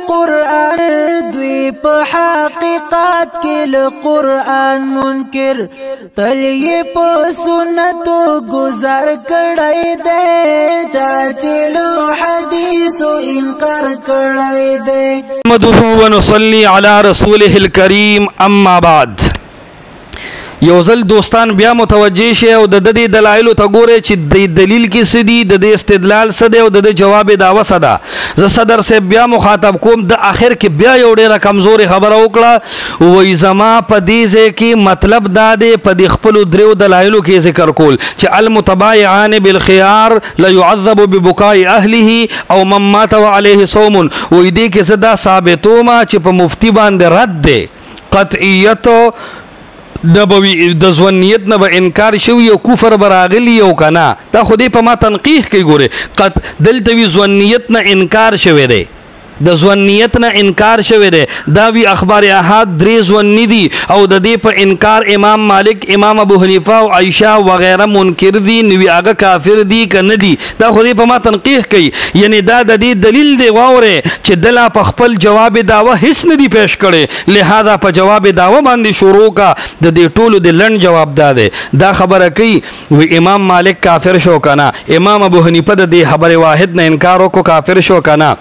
قرآن دوی په حقیقت کې له قرآن منکر تل یې په سنتو گزار کړی دی چې له حدیثو انکار کړی دی. نحمده ونصلي على رسوله الكريم اما بعد. یو ځل دوستان بیا متوجه شي او د دې دلایل ته ګوره چې د دلیل کې څه دي، د استدلال څه دی او د جواب دعوه څه ده. زه صدر صاحب بیا مخاطب کوم د اخر کې بیا یو ډیره کمزوري خبره وکړه، وایي زما په دې ځای کې مطلب دا دی په دې خپلو دریو دلایلو کې ذکر کول چې المتبايعان بالخيار لا يعذب ببكاء اهله او من مات وعليه صوم. وایي دې کې زه دا ثابتوم چې په مفتی باندې رد دی، قطعیت نبوي د ځوانیت نه به انکار شوی او کفر براغلی او کنه. دا خو دې په ما تنقیح کوي ګوره، دلته وی ځوانیت نه انکار شوی دی، د ځوانیت نه انکار شوی دی. دا وی اخبار احاد درې ځواني دي او د دې په انکار امام مالک، امام ابو حنیفه او عائشه وغیره منکر دي، نو هغه کافر دي کنه دي. دا خو دې په ما تنقیح کوي، یعنی دا د دې دلیل دی واوره چې دلا په خپل جواب داوه هیڅ نه دی پیش کړي، لہذا په جواب داوه باندې شروع کا. د دې ټولو د لند جواب داده دا خبره کوي وی امام مالک کافر شو کنه، امام ابو حنیفه د دې خبره واحد نه انکار وکړو کافر شو کنه.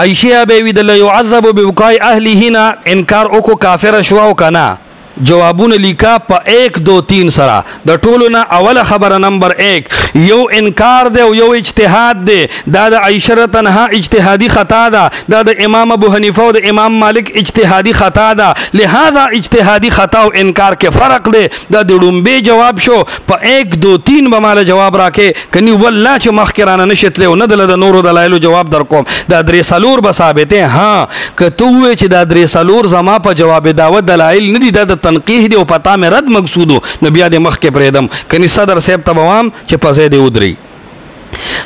عائشہ بیوی د لا يعذب ببكاء اهله نه انکار وکړو کافر شو کنه. جوابونه لیکا په 1 2 3 سره. د ټولو نه اوله خبره نمبر 1 یو انکار دی او یو اجتهاد دی. دا د عائشہ تنها اجتهادي خطا ده، دا د امام ابو حنیفه او د امام مالک اجتهادي خطا ده، لہذا اجتهادي خطا او انکار کې فرق دی. دا د لومبي جواب شو. په 1 2 3 به مال جواب راکې کني والله چې مخکرانه نشتله او نه د نورو دلایلو جواب در کوم. دا درې سلور به ثابته ها کته وې چې دا درې سلور زما په جواب داوت دلایل نه دي، دا تنقیح دی او پتا مې رد مقصودو نو بیا د مخ کې پرېدم کني صدر صاحب تبوام چې پځې دی ودري.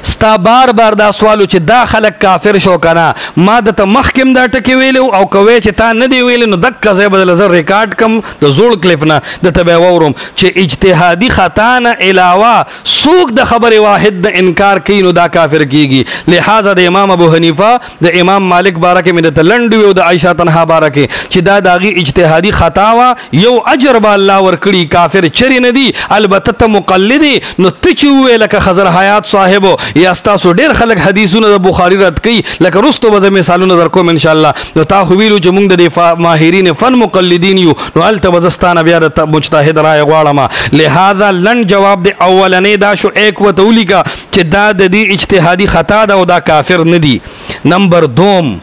ستا بار بار دا سوالو چې دا خلک کافر شو کنه، ما د ته مخکم دا ټکی ویلو او کوي چې تا نه دی ویل نو دک ځای بدل زر ریکارډ کم د زوړ کلیپ نه د تبه وورم چې اجتهادي خطا نه علاوه سوق د خبره واحد د انکار کوي نو دا کافر کیږي. لہذا د امام ابو حنیفه د امام مالک بارکه مې د لند ویو د عائشہ تنها بارکه چې دا داغي اجتهادي خطا وا یو اجر به الله ورکړي، کافر چری نه دی. البته ته مقلد نو ته چې ویل لکه خضر حیات صاحب یا تاسو ډیر خلک حدیثونه د بخاری رد کوي لکه رستو به مثالونه در کوم ان شاء الله. نو تا خو ویلو چې موږ د ماهرین فن مقلدین یو نو الته وزستانه بیا د مجتهد رائے غواړم. لہذا لن جواب د اولنې دا شو 1 وتولی کا چې دا د دې اجتهادي خطا ده او دا کافر نه دي. نمبر 2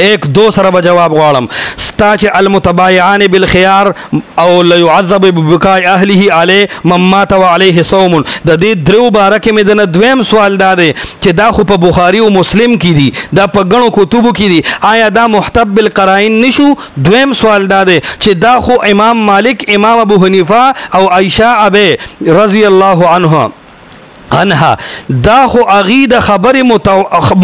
1 2 سره به جواب غواړم ستا چې المتبايعان بالخيار او لا يعذب ببكاء اهله عليه من مات وعليه صوم. د دې درو بارکه مې د دویم سوال داده چې دا خو په بخاری او مسلم کې دي، دا په غنو کتبو کې دي، آیا دا محتب بالقرائن نشو؟ دویم سوال داده چې دا خو امام مالک، امام ابو حنیفه او عائشہ ابي رضی الله عنها دا خو عقیده خبر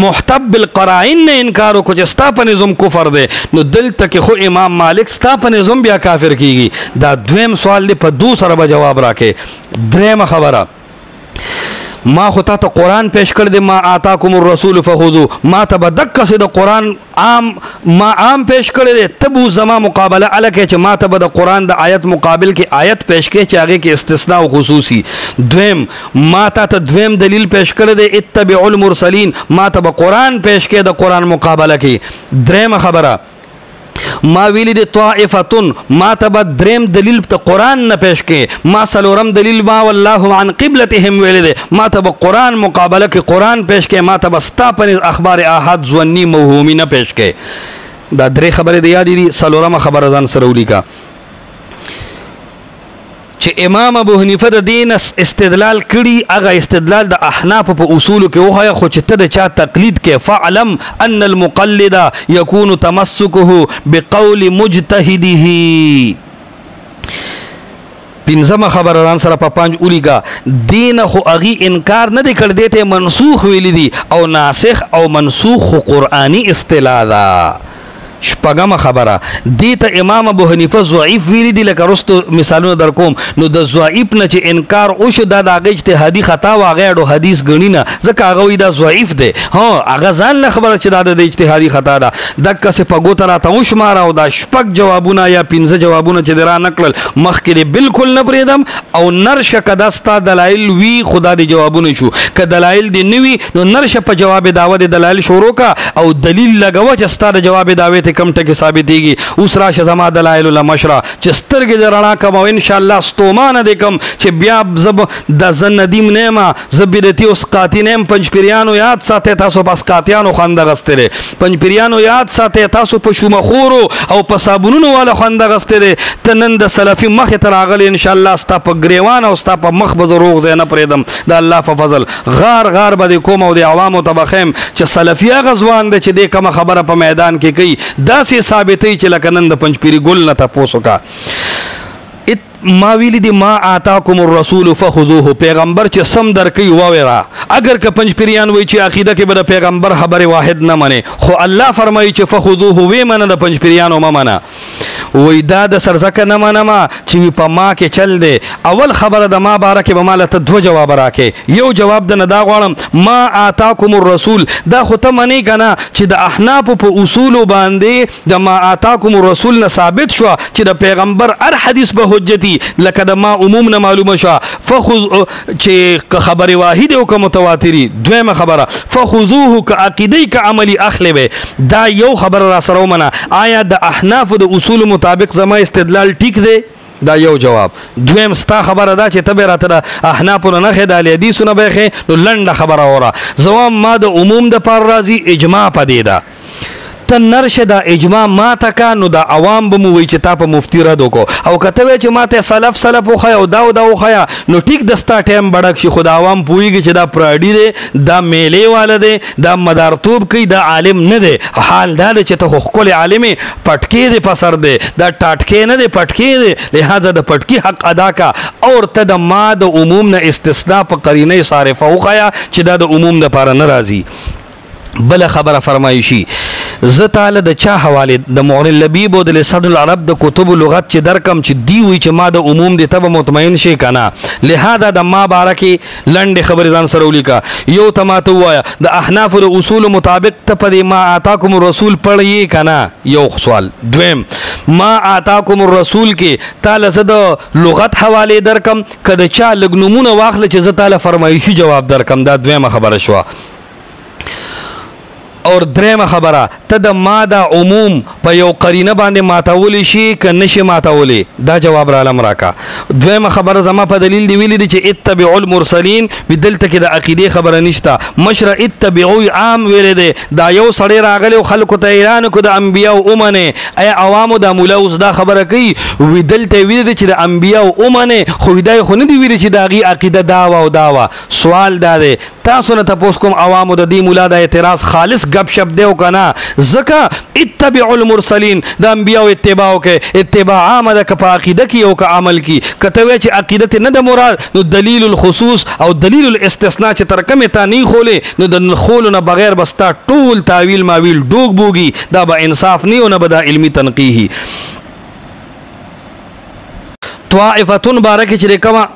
محتب بالقرائن نه انکار کو چې ستا په نظم کفر دی، نو دلته کې خو امام مالک ستا په نظم بیا کافر کیږي. دا دویم سوال دی، په 2 سره به جواب راکې. درېمه خبره ما خو ته قرآن پیش کړ دی، ما آتاکم الرسول فخذو، ما ته به دقه سي د قرآن عام پیش کړی دی، تبو زما مقابله الکه چې ما ته به د قرآن د آیت مقابل کې آیت پیش کې چې هغه کې استثناء او خصوصي. دویم ما ته دویم دلیل پیش کړی دی اتبعوا المرسلین، ما ته به قرآن پیش کې د قرآن مقابله کې. درېمه خبره ما ویلی دی طائفتون، ما ته به دریم دلیل ته قرآن نه پیش کې، ما سلورم دلیل ما والله عن قبلتهم ویلی دی، ما ته به قرآن مقابله کې قرآن پیش کې، ما ته به ستا په اخبار احاد ظنی موهومی نه پیش کې. دا درې خبرې د یادې دي. سلورمه خبره ځان سره ولیکه چې امام ابو حنیفه د دین استدلال کړي، هغه استدلال د احناف په اصول کې وخایا، خو چې ته د چا تقلید کې فعلم ان المقلد يكون تمسكه بقول مجتهده. پنځمه خبره ځان سره په 5 اولیکا دین خو اغي انکار نه دی کړ، دیته منسوخ ویل دي او ناسخ او منسوخ قرآنی اصطلاح ده. شپږمه خبره دې ته امام ابو حنیفه ضعیف ویلي دي لکه رستو مثالونه در کوم نو د ضعیف نه چې انکار وشو دا د هغه اجتهادي خطا و هغه اډو حدیث ګڼي نه ځکه هغه وایي دا ضعیف دی هغه ځان له خبره چې دا د اجتهادي خطا ده دقسې په ګوته راته وشماره او دا شپږ جوابونه یا 15 جوابونه چې را نکړل مخکې دې بالکل نه پرېږدم او نرشه که دا ستا دلایل وي خدا دې جوابونه شو که دلایل دې نه وي نو نرشه په جواب دعوه د دلایل شروع کا او دلیل لګوه چې ستا د جواب دعوې ته کم ټکي ثابتېږي اوس راشه زما دلایل لمشره چې سترګې د رڼا کم او انشاءالله ستومانه دې کم چې بیا زه د زه ندیم نه یم زه بدعتي او سقاطي نه یم پنجپیریانو یاد ساتئ تاسو په سقاطیانو خوند اخیستی دی پنجپیریانو یاد ساتئ تاسو په شومخورو او په صابونونو والا خوند اخیستی دی ته نن د سلفي مخې ته راغلی انشاءالله ستا په ګریوان او ستا په مخ به زه روغ ځای نه پرېږدم د الله په فضل غار به دې کوم او د عوامو ته به ښیم چې سلفي هغه ځوان دی چې دې کومه خبره په میدان کې کوي داسې ثابتوي چې لکه نن د پنجپیري ګل نه تپوس وکړه ما ویلی دی ما آتاکم الرسول فخذوه پیغمبر چې سم درکوي واوره اگر که پنجپیریان وایي چې عقیده کې به د پیغمبر خبر واحد نه منې خو الله فرمایي چې فخذوه وی منه د پنجپیریانو مه منه وی دا د سرزکه نه منمه چې په ما کې چل دی اول خبره د ما باره کې به ماله ته دوه جواب راکې یو جواب د نه دا غواړم ما آتاکم الرسول دا خو ته منې که نه چې د احنافو په اصولو باندې د ما آتاکم الرسول نه ثابت شوه چې د پیغمبر هر حدیث به حجتي لکه د ما عموم نه معلومه شوه چې که خبر واحد او که متواتري دویمه خبره فخذوه که عقیدی که عملي اخلی به دا یو خبره را سره ومنه آیا د احنافو د اصولو مطابق زما استدلال ټیک دی دا یو جواب دویم ستا خبره دا چې ته به راته د احنافو نه نښې د اهل حدیثو نه به یې ښې نو لنډه خبره اوره زوام ما د عموم دپاره راځي اجماع په دې ده ته نرشه دا اجماع ما ته کا نو دا عوام به مو وایي چې تا په مفتي رد وکړو او که ته وایې چې ما ته سلف وښیه او دا وښیه نو ټیک د ستا ټایم بډک شي خو د عوام پوهېږي چې دا پراډي دی دا میلې والا دی دا مدارتوب کوي دا عالم نه دی حال دا دی چې ته خو ښکلی عالم یې پټکې دی په سر دی دا ټاټکې نه دی پټکې دی لہذا د پټکي حق ادا کا اور ته د ما د عموم نه استثنا په قرینه صارفه وښیه چې دا د عموم دپاره نه راځي بل خبره فرمایي شي زه تعالی د چا حواله د معین لبیب او د لسان العرب د کتب لغت چې درکم چې دی وی چې ما د عموم د تب مطمئن شي کنه لہذا د ما بارکی لنډ خبر ځان سره ولیکا یو تماته وایا د احناف د اصول مطابق ته په ما آتاکم الرسول پړی کنه یو سوال دویم ما آتاکم الرسول کې تعالی زه د لغت حواله درکم کله چا لګنمونه واخله چې زه تعالی فرمایشي جواب درکم دا دویمه خبره شو اور درېمه خبره ته د ما د عموم په یو قرینه باندې ماتولی شي که نشي ماتولی دا جواب رالم راکا دویمه خبره زما په دلیل دی ویلی دی چې اتبعوا المرسلین دلته کې د عقیدې خبره نشته مشره اتبعوا عام ویلی دی دا یو سړی راغلی او خلکو ته اعلان کړو د انبیاو ومنئ ای عوامو دا مولا اوس دا خبره کوي وی دلته ویلی دی چې د انبیاو ومنئ خو دا خو نه دی ویلی چې د هغې عقیده دا وه او دا وه سوال دا دی تاسو نه تپوس کوم عوامو د دې مولا د اعتراض خالص گپ شپ دیو کنا زکا اتبعوا المرسلین د انبیاء اتباع کې اتباع عام ده که په عقیده کې او که عمل کې کته وی چې عقیدت نه د مراد نو دلیل الخصوص او دلیل الاستثناء چې تر کومه تا نه خولې نو د خول نه بغیر بستا ټول تعویل ماویل ډوګ بوګي دا به انصاف نه او نه به دا علمی تنقیحي طائفتون بارک چې کما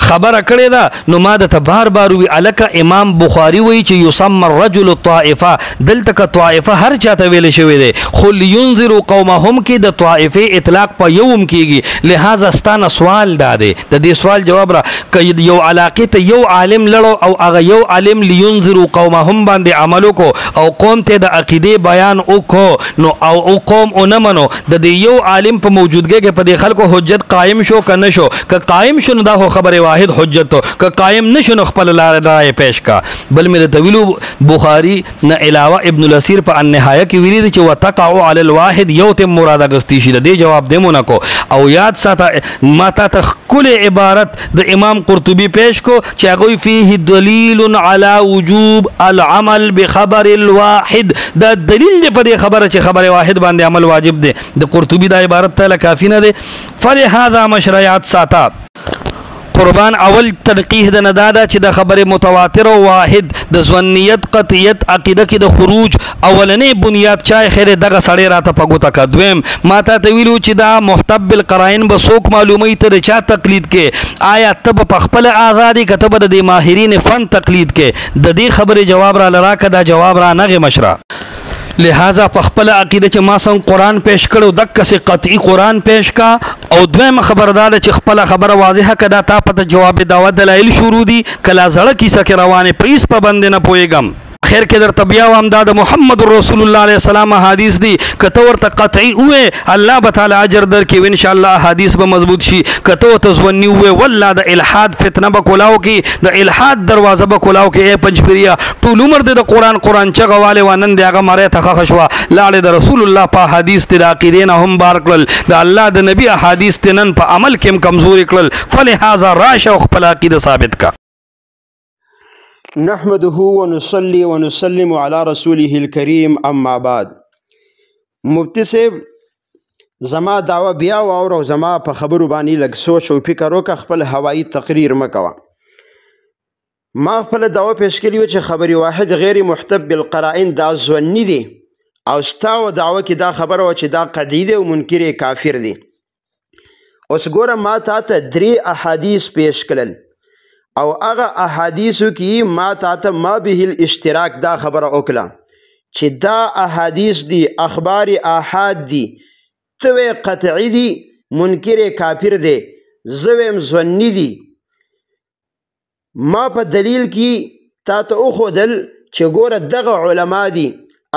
خبره کړې ده نو ما د ته بار بار وی الکه امام بخاری وی چې یسمى الرجل الطائفه دلته که طائفه هر چاته ویل شوی دی خو لینذروا قومهم کې د طائفه اطلاق په یوم کېږي لہذا ستانه سوال دا دی د دې سوال جواب را که یو علاقې ته یو عالم لړو او هغه یو عالم لینذروا قومهم باندې عمل وکړو او قوم ته د عقیدې بیان وکړو نو او قوم ونه منو د دې یو عالم په موجودګۍ کې په دې خلکو حجت قایم شو که نه شو که قایم شو نو دا خو خبره واحد حجت که قائم نشو خپل رائے پیش کا بل میرے طویل بخاری نه علاوه ابن الاسیر په النهایه کې ویلي دي چې وتقع علی الواحد یو تم مراد غستی شي د دې جواب دیمونه کو او یاد ساته ماته ته کل عبارت د امام قرطبی پیش کو چې هغه فيه دلیل علی وجوب العمل بخبر الواحد دا دلیل دی په دې خبره چې خبر واحد باندې عمل واجب دی د قرطبی دا عبارت ته کافی نه دی فلهذا مشروعات ساته قربان اول تنقیح د ندادا چې د خبره متواتر او واحد د ظنیت قطعیت عقیده کې د خروج اولنې بنیاد چای خیر دغه سړی راته پګوته کا دویم ماته ته ویلو چې دا محتب بالقرائن بسوک معلومی ته چا تقلید کې آیا تب په خپل آزادی کتب د ماهرین فن تقلید کې د دې خبره جواب را لراکه دا جواب را نغه مشره لہذا په خپل عقیده چې ما څنګه قرآن پیش کړو دک سے قطعی قرآن پیش کا او دویم خبردار چې خپل خبره واضحه کړه تا په جواب دعوت دلایل شروع دي کلا زړه کیسه کې روانه پریس پابند نه پويګم خیر کې در تبیا و امداد محمد رسول الله علیه السلام حدیث دی کته ورته قطعی وې الله تعالی اجر در کې ان شاء الله حدیث به مضبوط شي کته تزونی وې والله د الحاد فتنه به کولاو کې د الحاد دروازه به کولاو کې پنځپریا ټول عمر د قرآن چغواله ونن دغه مره ته خښوا لاړه د رسول الله په حدیث ته عقیدین هم بار کړل د الله د نبی احادیث تنن په عمل کې کمزوري کړل فلهذا راشه خپل عقیده ثابت کا نحمده ونصلي ونسلم على رسوله الكريم اما بعد مفتی صاحب زما دعوه بیا واورو زما په خبرو باندې لږ سوچ او فکر وکړه خپل هوایی تقریر مکوه ما خپل دعوه پیش کړې وه چې خبرې واحد غیر محتب بالقرائن دا ظني دی او ستا و دعوه کې دا خبره وه چې دا قطعي دی او منکر کافر دی اوس ګوره ما تا ته 3 احادیث پیش کړل او هغه احادیثو کې ما تاته ما به الاشتراک دا خبره وکړه چې دا احادیث دی اخبار احاد دی ته قطعی دی منکر کافر دی زویم ظنی دی ما په دلیل کې تاته وښودل چې ګوره دغه علما دي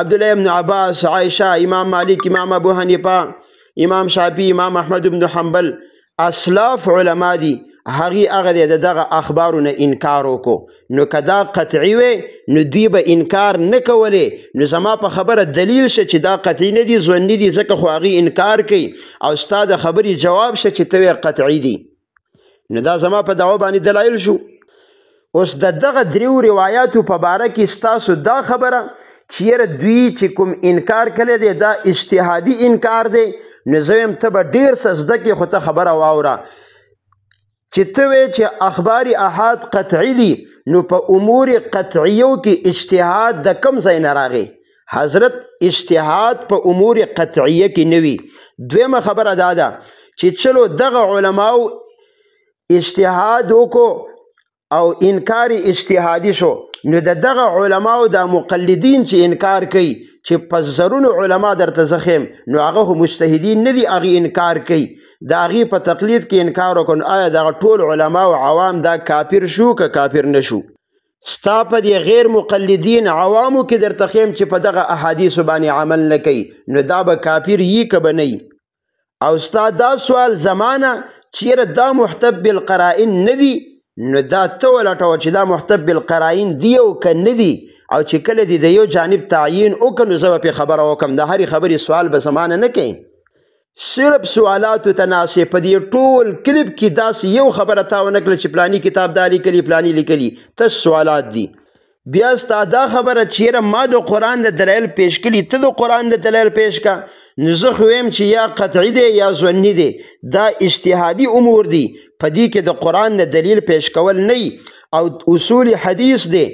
عبدالله ابن عباس عائشه امام مالک امام ابو حنیفه امام شافعی امام احمد بن حنبل اسلاف علما دي هغه د دغه اخبارو نه انکار وکړو نو که دا قطعي وی نو دوی به انکار نه کولې نو زما په خبره دلیل شه چې دا قطعي نه دي ظني دي ځکه خو هغې انکار کوي او ستا د خبرې جواب شه چې ته قطعي دي نو دا زما په دعوه باندې دلایل شو اوس د دغه 3 روایاتو په باره کې ستاسو دا خبره چې یاره دوی چې کوم انکار کړی دی دا اجتهادي انکار دی نو زه یم ته به ډېر څه زده کې خو ته خبره واوره چې ته وې چې اخبار احاد قطعي دي نو په امور قطعیو کې اجتهاد د کم ځای نه راغی حضرت اجتهاد په امور قطعیه کې نه وي دویمه خبره دا ده چې چلو دغه علماو اجتهاد وکړو او انکار اجتهادي شو نو دغه علماو دا مقلدین چې انکار کوي چې په زرونو علما درته زخم نو هغه مجتهدین نه دي هغې انکار کوي د هغې په تقلید کې انکار وکړو آیا دغه ټول علما او عوام دا کافر شو که کافر نه شو ستا په دې غیر مقلدین عوامو کې درته ښیم چې په دغه احادیثو باندې عمل نه کوي نو دا به کافر یي که به نه او ستا دا سوال زمانه چیرې دا محتب بالقرائن نه دي نو دا ته ولټوه چې دا محتب بالقرائن دی او که نه دي او چې کله دې د یو جانب تعیین وکړه نو زه به پرې خبره وکړم د هرې خبرې سوال به زمانه نه کوي صرف سوالاتو تناسب په دې ټول کلیپ کې داسې یو خبره تا ونه کړله چې پلاني کتاب دا لیکلي پلاني لیکلي تش سوالات دي بیا ستا دا خبره چیرې ما د قرآن د دلایل پیش کړي ته د قرآن د دلایل پیش کا نو زه خو ویم چې یا قطعي دی یا ظني دی دا اجتهادي امور دي په دې کې د قرآن د دلیل پیش کول نه او اصول حدیث دی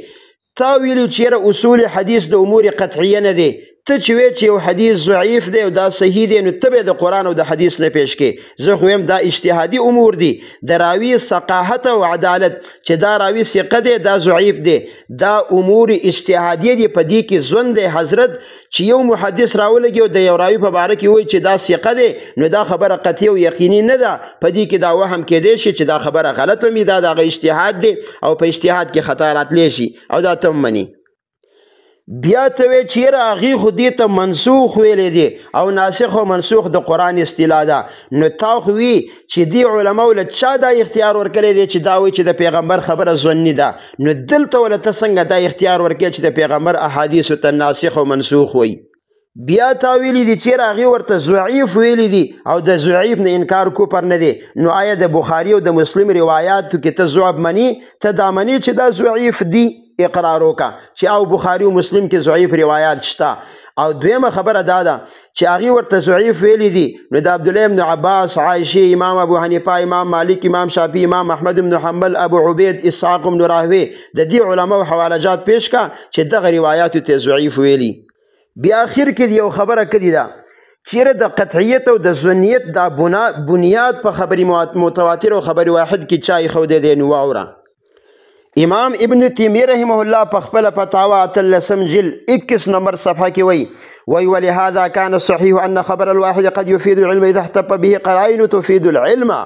تا ویلو چیرې اصول حدیث د امور قطعیه نه دی ته چې وې چې یو حدیث ضعیف دی او دا صحیح دی نو ته به د قرآن او د حدیث نه پیش کې زه خو ویم دا اجتهادي امور دي د راوي ثقاحت او عدالت چې دا راوي ثقه دی دا ضعیف دی دا امور اجتهادیه دي په دې کې ژوند دی حضرت چې یو محدث راولګي او د یو راوي په باره کې وایي چې دا ثقه دی نو دا خبره قطعي او یقیني نه ده په دې کې دا وهم کیدی شي چې دا خبره غلط وي دا دغه اجتهاد دی او په اجتهاد کې خطا راتلی شي او دا ته مني بیا ته وی چیرې هغې خو دې ته منسوخ ویلی دی او ناسخ او منسوخ د قرآن اصطلاح ده نو تا خو وي چې دې علماو له چا دا اختیار ورکړی دی چې دا وایي چې د پیغمبر خبره ظني ده نو دلته ولې ته څنګه دا اختیار ورکړی چې د پیغمبر احادیثو ته ناسخ او منسوخ وایي بیا تا ویلی دی چیرې هغې ورته ضعیف ویلی دی او د ضعیف نه انکار کوپر نه دی نو آیا د بخاري او د مسلم روایاتو کې ته ضعف مني ته دا مني چې دا ضعیف دی اقرار وکا چې او بخاری او مسلم کې ضعیف روایت شته. او دویمه خبره دا ده چې هغې ورته ضعیف ویلي دي نو د عبدالله ابن عباس، عایشې، امام ابو حنیفه، امام مالک، امام شافعي، امام احمد بن حنبل، ابو عبید، اسحاق بن راهوی د دې علماو حوالجات پیش کا چې دغه روایاتو ته ضعیف ویلي. بیا اخر کې یو خبره کړې ده چیرې د قطعیت او د ظنیت دا بنیاد په خبرې متواتر او خبر واحد کې چا ایښودی دی نو واوره. امام ابن تیمیہ رحمه الله په خپل فتاوا 13 جلد 21 نمبر صفحه کې وی ولهذا كان الصحيح ان خبر الواحد قد يفيد العلم اذا احتف به قرائن تفيد العلم.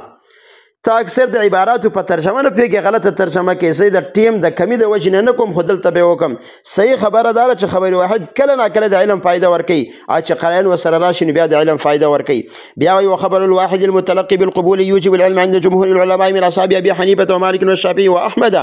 تا اکثر د عباراتو په ترجمه نه پیږي غلطه ترجمه کې صحیح د ټیم د کمی د وجه نه کوم خو دلته به وکم. صحیح خبره دا چې خبر واحد کله نه کله د علم فائدہ ورکوي او چې قرائن وسره راشي بیا د علم فائدہ ورکوي. بیا وی وخبر الواحد المتلقي بالقبول يوجب العلم عند جمهور العلماء من اصحاب ابي حنيفه ومالك والشافعي واحمد.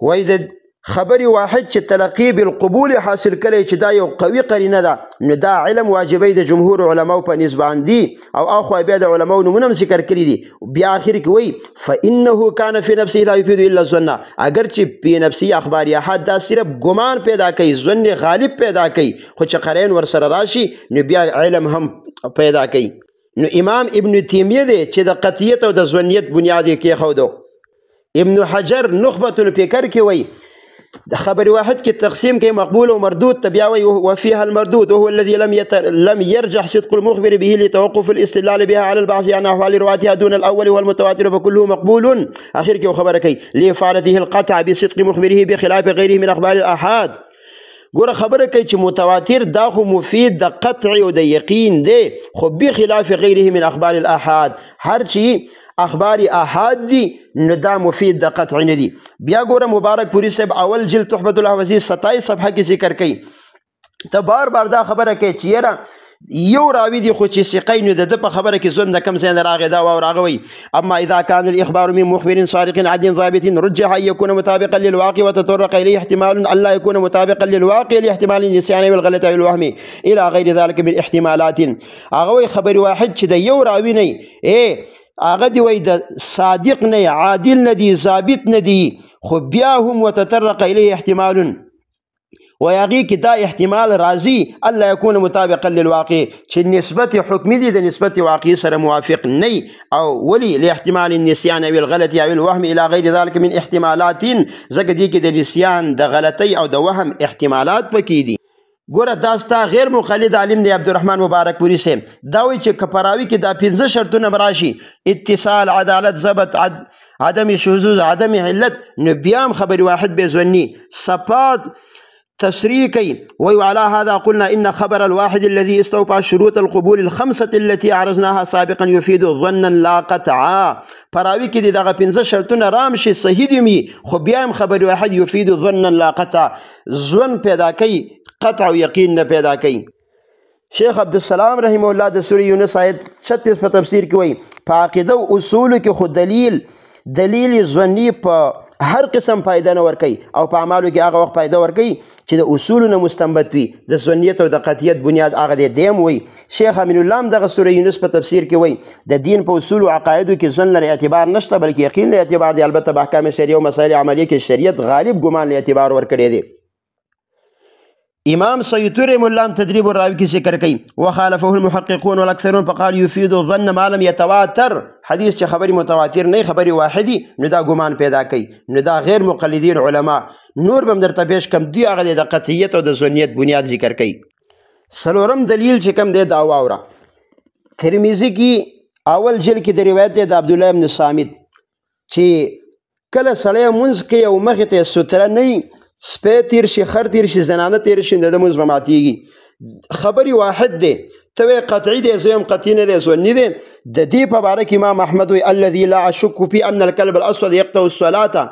وای د خبر واحد چې تلقی بالقبول حاصل کړي چې دا یو قوي قرینه ده نو دا علم واجبي د جمهور علماو په نسبت دي او اخو بیا د علماو نمونه ذکر کړي دي. بیا اخر کې وای فانه كان في نفسه لا يفيد الا الظن. اگر چې په نفسي اخبار احد دا صرف ګمان پیدا کوي ظن غالب پیدا کوي خو چې قرین ور سره راشي نو بیا علم هم پیدا کوي. نو امام ابن تیمیه دی چې د قطعیت او د ظنیت بنیاد یې کېښودو. ابن حجر نخبة الفکر کې وای د خبر واحد کې تقسیم کې مقبول او مردود ته بیا وای وفيها المردود وهو الذي لم يرجح صدق المخبر به لتوقف الاستدلال بها على البحث عن احوال رواتها دون الاول والمتواتر فكله مقبول. اخر کې خبره کوي لافادته القطع بصدق مخبره بخلاف غيره من اخبار الاحاد. ګوره خبره کوي چې متواتر دا خو مفید د قطع او د یقین دی خو بخلاف غیره من اخبار الاحاد هر چی اخبار احاد دي نو دا مفید د قطع نه دي. بیا ګوره مبارک پوری صاحب اول جلد تحفة الاحوذی 27 صفحه کې ذکر کوي ته بار بار دا خبره کوي چې یاره یو راوی دی خو چې ثقه نو د په خبره کې ځوند کم ځای نه راغی دا او راغوي. اما اذا كان الاخبار من مخبر صادق عدل ضابط رجح ان يكون مطابقا للواقع وتطرق اليه احتمال ان لا يكون مطابقا للواقع لاحتمال النسيان والغلط او الوهم الى غير ذلك من احتمالات. هغه خبر واحد چې د یو راوی نه هغه دی وای د صادق نه عادل نه دی ضابط نه دی خو بیا هم وتطرق الیه احتمال ویغی کی دا احتمال راضی الله یکون مطابقا للواقع چې نسبت حکمی دی د نسبت واقعی سره موافق نه او ولی لاحتمال النسيان او الغلط او الوهم الى غیر ذلك من احتمالات زګ دی کې د نسیان د غلطی او د وهم احتمالات پکې دي. ګوره دا ستا غیر مقلد عالم دی عبدالرحمن مبارک پوری صاحب دا وایي چې که پراوي کې دا 15 شرطونه براشي اتصال عدالت ضبط عدم شذوذ عدم علت نو بیا هم خبر واحد به ظني صفات تسریع کوي. وعلى هذا قلنا ان خبر الواحد الذي استوفى شروط القبول الخمسه التي عرضناها سابقا يفيد ظنا لا قطعا. پراوي کې دغه 15 شرطونه رام شي صحیح دي خو بیا هم خبر واحد يفيد ظنا لا قطع ظن پیدا کوي قطع و یقین نه پیدا کوي. شیخ عبدالسلام رحمه الله د سوره یونس آیت 36 په تفسیر کې وایي په عقیده او اصول کې خو دلیل ظنی په هر قسم فائدہ نه ورکوي او په اعمالو کې هغه وخت فائدہ ورکوي چې د اصولو نه مستنبط وي. د ظنیت او د قطعیت بنیاد هغه دی. دیم وایي شیخ امین الله هم دغه سوره یونس په تفسیر کې وایي د دین په اصول او عقایدو کې ظن لري اعتبار نشته بلکې یقین له اعتبار دی. البته په احکام شریعه او مسائل عملیه کې شریعت غالب ګمان له اعتبار ورکړی دی. امام سیوطی رحمه الله تدریب الراوی کې ذکر کوي وخالفه المحققون والاكثرون فقال يفيد الظن ما لم يتواتر. حدیث چې خبري متواتر نه خبري واحدي نو دا ګمان پیدا کوي نو دا غیر مقلدین علما نور بم درته پیش کم دی هغه د قطعیت او د ظنیت بنیاد ذکر کوي. سلورم دلیل چې کم دی دا واوره ترمذی کې اول جلد کې د روایت د عبد الله بن صامت چې کله سړی منځ کې او مخ ته ستره نه سپی تیر شي خر تیر شي زنانه تیر شي د منځ به ماتیږي. خبري واحد دی ته قطعي دی زه هم قطعي نه دی ظني دی. د دې په باره کې امام احمد وی الذي لا اشك في ان الكلب الاسود يقطع الصلاه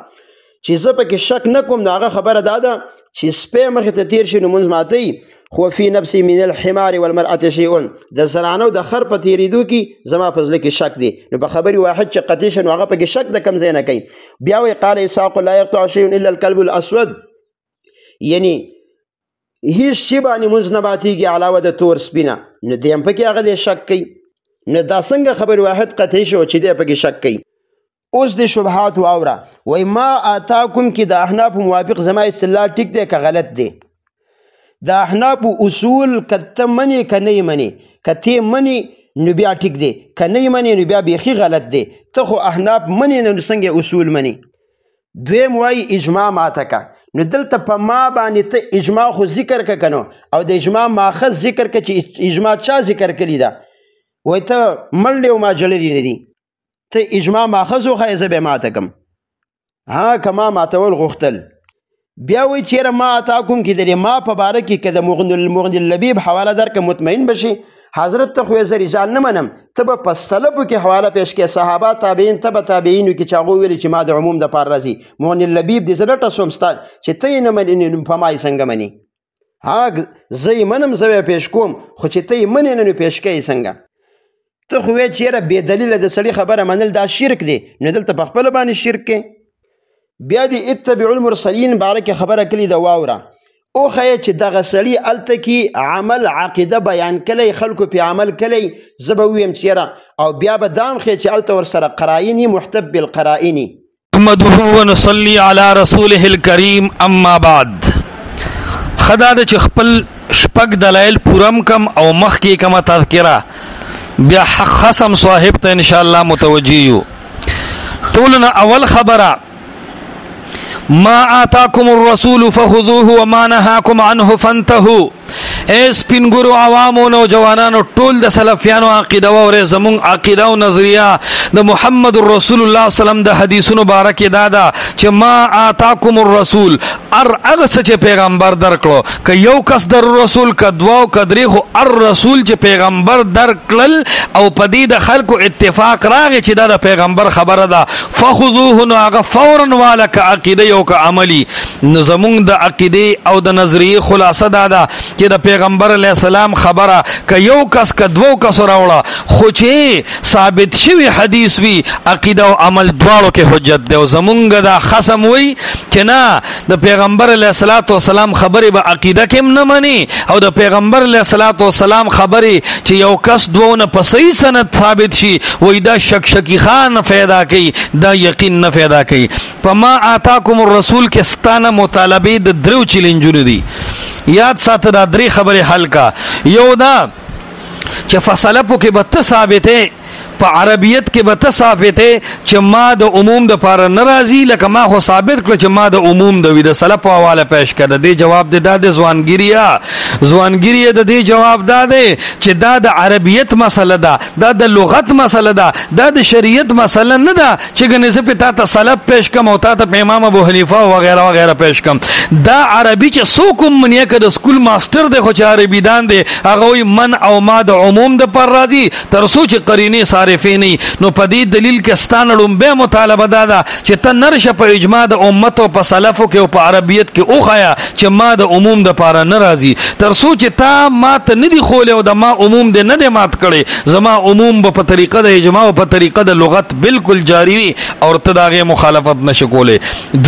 چې زه پکې شک نه کوم نو هغه خبره دا ده چې سپی مخې ته تیر شي نو منځ ماتوي خو في نفسي من الحمار والمرأة شيء د زنانو د خر په تیریدو کې زما په زړه کې شک دی. نو په خبري واحد چې قطعي شي نو هغه پکې شک د کم ځای نه کوي. بیا وی قال اسحاق لا يقطع شيء الا الكلب الاسود یعنی هیڅ شی باندې منځ نه ماتیږي علاوه د تور سپینه نو دیم پکې هغه د شک کوي. نو دا څنګه خبر واحد قطعي شو چې دی پکې شک کوي. اوس د شبهات واوره وای ما آتاکم کې د احناف موافق زما استدلال ټیک دی که غلط دی د احناف اصول که ته منې که نه یې منې که ته منې نو بیا ټیک دی که نه یې منې نو بیا بیخي غلط دی ته خو احناف منې نو څنګه اصول منې دویم وایي اجماع ماته که نو دلته په ما باندې ته اجماع خو ذکر که که نو او د اجماع ماخذ ذکر که چې اجماع چا ذکر کړي ده وایي ته مړ دی او ما جلري نه دي ته اجماع ماخذ وښایې زه به ماته کم ها که ما ماتول غوښتل بیا وایي چېرې ما اتاکم کې درې ما په باره کې که د مغني اللبیب حواله درکه مطمئن بشي حضرت ته خو یې زه رجال نه منم ته به په سلفو کې حواله پیش کړې صحابه تابعین ته به تابعینو کې چې هغوی ویلي چې ما د عموم دپاره راځي مغني اللبیب دې زه لټه شوم ستا چې ته یې نه منې نو په ما یې څنګه منې ها زه یې منم زه به یې پیش کوم خو چې ته یې منې نه نو پیش کوې څنګه ته خو وایې چې یاره بې دلیله د سړي خبره منل دا شرک دی نو دلته په خپله باندې شرک کې بیا د اتبعوا المرسلین باره کې خبره کړې ده واوره اوښیه چې دغه سړي هلته کې عمل عقیده بیان کلی خلکو پې عمل کلی زه به وویم چې یاره او بیا به دا هم ښیې چې هلته ورسره قرائني محتب بالقرائني نحمده ونصلي على رسوله الكريم اما بعد خدا د چې خپل شپږ دلایل پورم کم او مخکې کومه تذکره بیا حق خصم صاحب ته انشاءالله متوجه یو ټولنا اول خبره ما آتاکم الرسول فخذوه وما نهاکم عنه فانتهوا اے سپینګورو عوامو نوجوانانو ټول د سلفیانو عقیده او زمون عقیده او نظریه د محمد رسول الله سلام د حدیثونو بارک دادا چې ما آتاکم الرسول هغه چې پیغمبر درکړو که یو کس در رسول ک دوا او کدرې خو الرسول چې پیغمبر درکړل او پدې د خلکو اتفاق راغی چې دا د پیغمبر خبره ده فخذوه نو هغه فورا والک عقیده او که عملی نو زمون د عقیده او د نظریه خلاصه دادا چې د پیغمبر علیہ السلام خبره که یو کس که دو کس راوړه خو چې ثابت شوی حدیث وی عقیده او عمل دواړو کې حجت دی او زمونږ دا خصم وی چې نه د پیغمبر علیہ السلام خبره به عقیده کې نه مني او د پیغمبر علیہ السلام خبره چې یو کس دوونه په صحیح سند ثابت شي وای دا شک شکی خان پیدا کوي دا یقین نه پیدا کوي په ما آتاکم الرسول کې ستانه مطالبه د درو چیلنجونه دي یاد ساته دا درې خبره حل کا یو دا چې فصله په کې به ثابته په عربیت کې به ثابته چې ما د عموم د پاره ناراضي لکه ما خو ثابت کړ چې ما د عموم د وی د سلف په حواله پیش کړه دی جواب د ځوانګیریا د دې جواب دا دی چې دا د عربیت مسله ده دا د لغت مسله ده دا د شریعت مسله نه ده چې ګنې زه په تا سلف پیش کوم او تا ته امام ابو حنیفه و غیره پیش کوم دا عربي چې څوک منیه کړه سکول ماستر دی خو چې عربي دان دی هغه من او ما د عموم د پر راضي تر څو چې قرینه صارفینی نو په دې دلیل کې ستانړم به مطالبه دادا چې ته نرشه په اجماع د امت او په سلفو کې او په عربیت کې اوخایا چې ما د عموم د پاره ناراضي تر څو چې تا ما ته ندي خول او د ما عموم دې نه دې مات کړي زما عموم په طریقه د اجماع او په طریقه د لغت بالکل جاری وي او ارتداغه مخالفت نشو کوله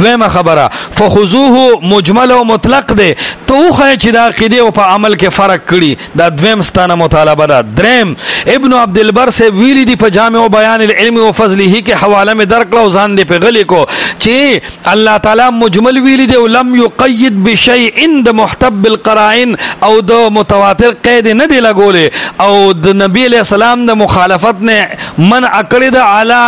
دویمه خبره فخذوه مجمل او مطلق دې توخه چې د عقیده او په عمل کې فرق کړي دا دویم ستانه مطالبه ده دریم ابن عبد البر سے ویلی دی په جامع و بیان العلم و فضله کې حواله میں درکړه او ځان دې په غلي کو چې الله تعالی مجمل ویلی دی او لم یقید بشیء عند محتب القرائن او د متواتر قید نه دی لګولې او د نبی علیہ السلام د مخالفت نه منع کړی ده علی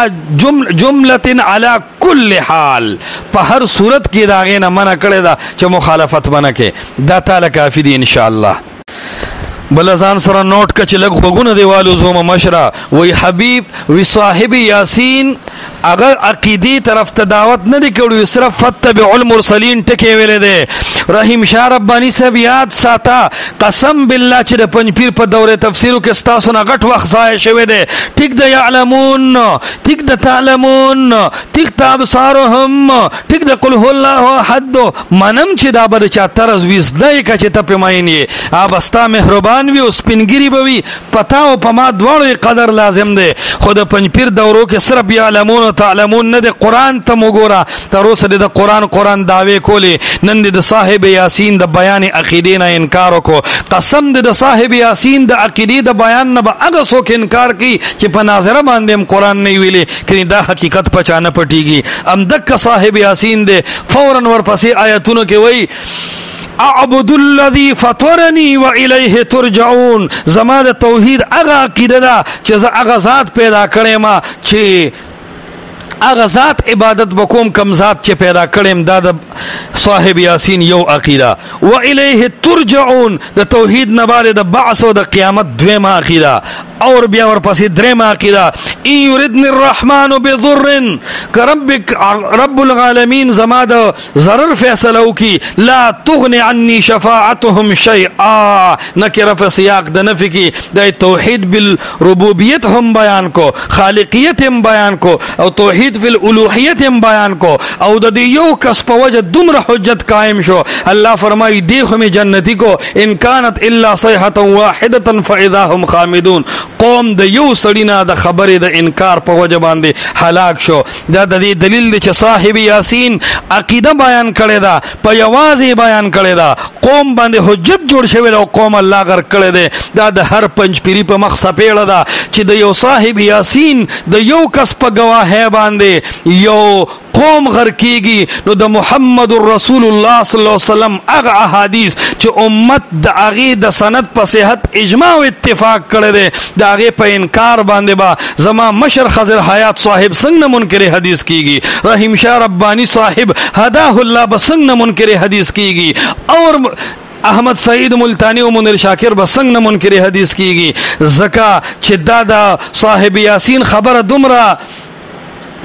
جمله علی کل حال په هر صورت کې دا غینه منع کړی ده چې مخالفت بنه کې دا تعالی کافی دی ان شاء الله بل ځان سره نوٹ کچ لګ خوګونه دیوالو زوم مشره وی حبیب وی صاحب یاسین اگر عقیدی طرف ته دعوت نه دی کړو صرف فتبع المرسلین ټکی ویلې ده رحیم شاه ربانی صاحب یاد ساته قسم بالله چې د پنځپیر په دوره تفسیرو کې ستاسو نه غټ وخت ضایع شوی دی ټیک د یعلمون ټیک د تعلمون ټیک د ابصارهم ټیک د قل هو الله احد منم چې دا بر چا طرز ویس دای کا چې ته پماینې ابستا مهربان وی او سپینګری بوي پتا او پما دواړو قدر لازم دی خود پنځپیر دورو کې صرف یعلمون تعلمون نه د قران ته وګوره تر اوسه د قران داوی کولې نن د صاحب یاسین د بیان عقیدې نه انکار وکړو قسم د صاحب یاسین د عقیدې د بیان نه به هغه څوک انکار کوي چې په ناظره باندې قران نه ویلي کړي دا حقیقت پچانه پټیږي ام دک صاحب یاسین د فورا ورپسې آیتونو کې وایي اعبد الذي فطرني والیه ترجعون زما د توحید هغه عقیده ده چې زه هغه ذات پیدا کړم ما چې هغه ذات عبادت وکوم کم ذات چې پیدا کړم دا د صاحب یاسین یو عقیده والیه ترجعون د توحید نه بعد د بعث او د قیامت دویمه عقیده اور بیا ورپسې درېمه عقیده ان یردنی الرحمن بضر کربک رب العالمین زما د ضرر فیصله وکي لا تغني عني شفاعتهم شیئا نکره په سیاق د نفي کې د توحید بالربوبیت هم بیان کو خالقیت هم بیان کو او توحید فی الالوهیت هم بیان کو او د یو کس په وجه دومره حجت قائم شو الله فرمایي دی خو می جنتی کو ان كانت الا صيحه واحده فاذا هم خامدون قوم د یو سړی نه د خبرې د انکار په وجه باندې هلاک شو دا د دې دلیل دی چې صاحب یاسین عقیده بیان کړی دا په یوازې بیان کړی دا قوم باندې حجت جوړ شوی او قوم الله غر کړی دی دا د هر پنځ پیری په مخ سپېړه ده چې د یو صاحب یاسین د یو کس په گواهی باندې یو قوم غر کیږي نو د محمد رسول الله صلی الله علیه وسلم هغه احادیث چې امت د هغه د سند په صحت اجماع او اتفاق کړی دی د هغه په انکار باندې با زما مشر خضر حیات صاحب څنګه منکر حدیث کیږي رحیم شاه ربانی صاحب هداه الله بسنګ منکر حدیث کیږي اور احمد سعید ملتانی و منیر شاکر بسنگ نه منکر حدیث کیږي زکا چې دا د صاحب یاسین خبره دومره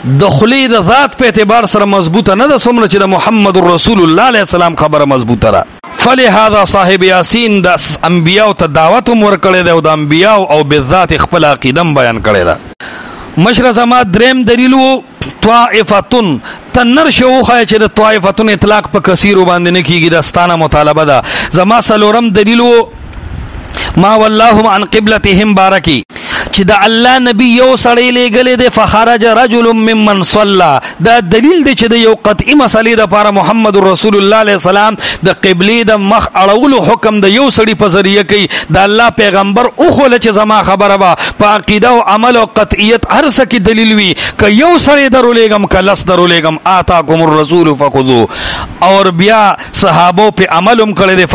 د خلی د ذات په اعتبار سره مضبوطه نه ده څومره چې د محمد رسول الله علیه السلام خبره مضبوطه ده فلهذا صاحب یاسین د انبیاء ته دعوت ورکړی دی او د انبیاء او بالذات خپل عقیده بیان کړی ده مشر زما دریم دلیل وو طائفتن تنر شو خای چې د طائفتن اطلاق په کثیر باندې نه کیږي د ستانه مطالبه ده زما سلورم دلیل وو ما والله عن قبلتهم بارکی چې د الله نبی یو سړی لګلې ده فخرج رجل ممن صلى دا دلیل دی چې د یو قطعی مسلې د لپاره محمد رسول الله علیه السلام د قبلې د مخ اړولو حکم د یو سړی په ذریعہ کوي د الله پیغمبر او خل چې زما خبره با په عقیده او عمل او قطعیت هر څه کې دلیل وي ک یو سړی درولېګم کلس درولېګم آتاکم الرسول فخذوا اور بیا صحابو په عملم کړي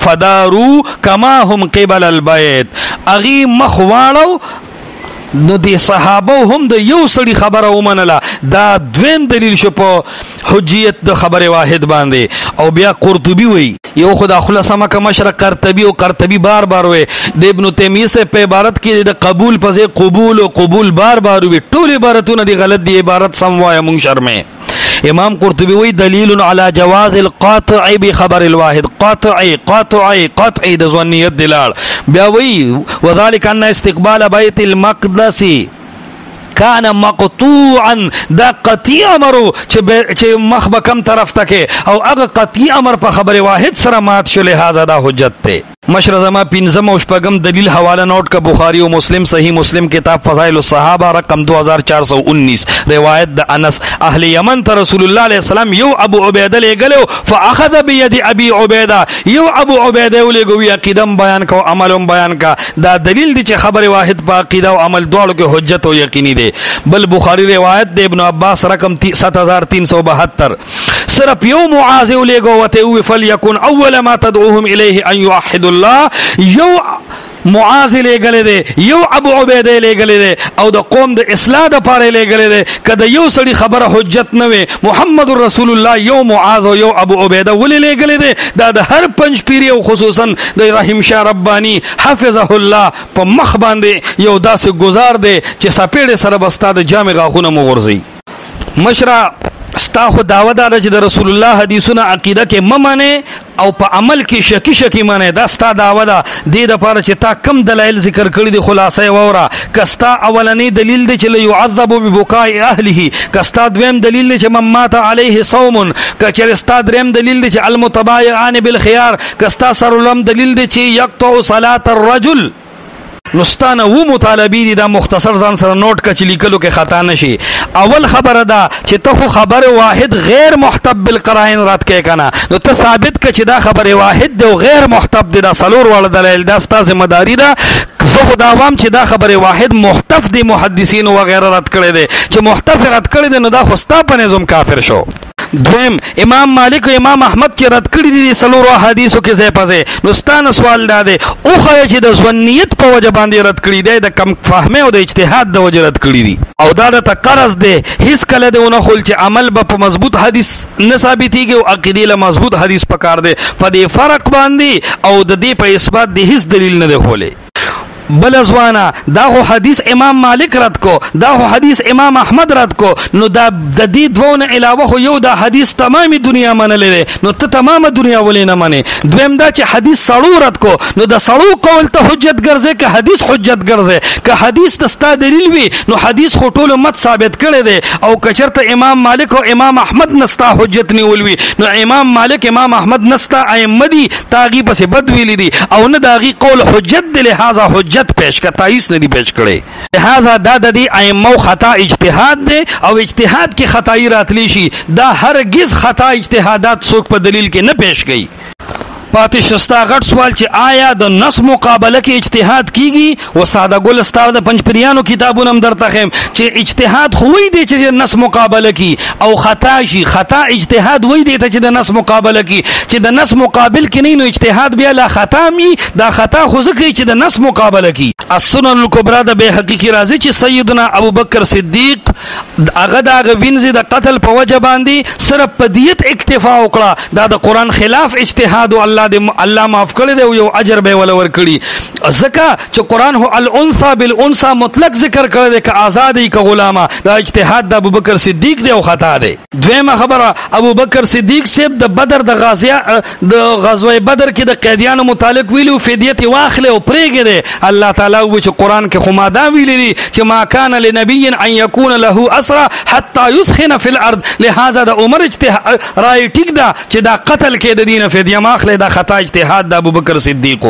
فدارو کما هم قبل البيت اغي مخواړو نو دی صحابه هم د یو سړي خبره ومنله دا دویم دلیل شو په حجیت د خبره واحد باندې او بیا قرطبي وی یو خدا خلاصه مکه مشرق قرطبي او قرطبي بار بار وی د ابن تیمیه سے په عبارت کې د قبول پسې قبول او قبول بار بار وی ټول عبارتونه دی غلط دی عبارت سم وای مونږ شرمه امام قرطبي وی دلیل علی جواز القاطع بخبر الواحد قطعی د ظنیت دلال بیا وی وذلك ان استقبال بیت المقدس کان مقطوعا دا قطعی امرو چې مخ به کم طرف تکه او هغه قطعی امر په خبر واحد سره مات شو لہذا دا حجت ته مشر زما پنځم او شپږم دلیل حواله نوٹ کا بخاری او مسلم صحیح مسلم کتاب فضائل الصحابه رقم 2419 روایت د انس اهل یمن ته رسول الله علیه السلام یو ابو عبیده لګلو فاخذ بيد ابي عبیده یو ابو عبیده ولګوي عقیده بیان کو عملم بیان کا دا دلیل دی چې خبر واحد په عقیده او عمل دواړو کې حجت او یقیني دی بل بخاری روایت د ابن عباس رقم 7372 صرف یو معاذ ولګو وته وی فليكن اول ما تدعوهم اليه ان يوحدوا الله یو معاذ لګلې ده یو ابو عبیده لګلې ده او د قوم د اصلاح د پاره لګلې ده کله یو سړي خبره حجت نه وي محمد رسول الله یو معاذ او یو ابو عبیده ولې لګلې ده د هر پنځ پیری او خصوصا د رحیم شاه ربانی حفظه الله په مخ باندې یو داسې گزار دی چې سپېړې سره بستا د جامع غاخونه مغورځي مشرا ستا خو دعوه دار چې د رسول الله حدیثونه عقیده کې ممنه او په عمل کې شکی معنی دا ستا دعوه ده د لپاره چې تا کم دلایل ذکر کړی دي خلاصې ووره کستا اولنی دلیل دی چې يعذب ببكاء اهله کستا دویم دلیل دی چې من مات عليه صوم کچرستا دریم دلیل دی چې المتبايعان بالخيار کستا سرولم دلیل دی چې يقطع صلاه الرجل نو ستانه و مطالبې دي دا مختصر ځان سره نوٹ کړه چې لیکلو کې خطا نشي. اول خبره ده چې ته خو خبر واحد غیر محتب بالقرائن رد کې کنه، نو ته ثابت کړه چې دا خبر واحد دی او غیر محتب دی، دا څلور واړه دلایل دا ستا ذمہ داری ده. زه خو دا عوام چې دا خبر واحد محتف دی محدثین وغیره رد کړی دی، چې محتف رد کړی دی نو دا خو ستا په نظم کافر شو. دویم امام مالک او امام احمد چې رد کړي دي څلورو احادیثو کې ځای په ځای، نو ستانه سوال دا دی اوښیه چې د ظنیت په وجه باندې رد کړي دی، د کم فهمۍ او د اجتهاد د وجه رد کړي دي، او دا درته قرض دی هیڅ کله دې ونه خول چې عمل به په مضبوط حدیث نه ثابتېږي او عقیدې له مضبوط حدیث پکار دی. په دې فرق باندې او د دې په اثبات د هیڅ دلیل نه دی خولی. بل ازوانا دا خو حدیث امام مالک رد کو، دا خو حدیث امام احمد رد کو، نو دا د دې دوه نه علاوه خو یو دا حدیث تمامي دنیا منلې ده، نو ته تمامه دنیا ولې نه منې؟ دویم دا چې حدیث سړو رد کو، نو د سړو قول ته حجت ګرځي که حدیث حجت ګرځي؟ که حدیث ته ستا دلیل وي نو حدیث خو ټول امت ثابت کړی دی، او که چېرته امام مالک او امام احمد نستا حجت نیول وي نو امام مالک امام احمد نستا ائمه دي تا هغې پسې بد ویلي دي او نه د هغې قول حجت دی، لہذا حجت پیش کا تاییس نه دی پیش کړي. لہذا دا د دې ائمه خطا اجتهاد دی او اجتهاد کې خطایی راتلی شي، دا هرگز خطا اجتهادات څوک په دلیل کې نه پیش کوي. پاتې شستا غټ سوال چې آیا د نص مقابله کې اجتهاد کیږي؟ و ساده ګل ستا د پنځپریانو کتابونه هم درته ښیم چې اجتهاد خو وی دی چې نص مقابله کی او خطا شي، خطا اجتهاد وی دی ته چې د نص مقابله کی، چې د نص مقابل کې نه نو اجتهاد بیا لا خطا می، دا خطا خو ځکه چې د نص مقابله کی. السنن الکبرى د بیهقي کې راځي چې سیدنا ابوبکر صدیق هغه د هغه وینځي د قتل په وجه باندې صرف په دیت اکتفا وکړه، دا د قرآن خلاف اجتهاد او الله معاف کړی دی او یو اجر به ولا ورکړي، ځکه چې قرآن هو الانثى بالانثى مطلق ذکر کړی دی که آزادی که غلامه، دا اجتهاد د ابوبکر صدیق دی او خطا دی. دویمه خبره ابوبکر صدیق صاحب د بدر د غزوه بدر کې د قیدیانو متعلق ویلو فدیت واخلې او پرېږدې دی، الله تعالی و چې قرآن کې خو ما دا ویلي دي چې ما کان لنبي ان یکون له اسرى حتى يثخن في الارض، لہذا د عمر رای ټیک ده چې دا قتل کې د دینه فدیه ماخلې دا خطا اجتهاد د ابوبکر صدیق.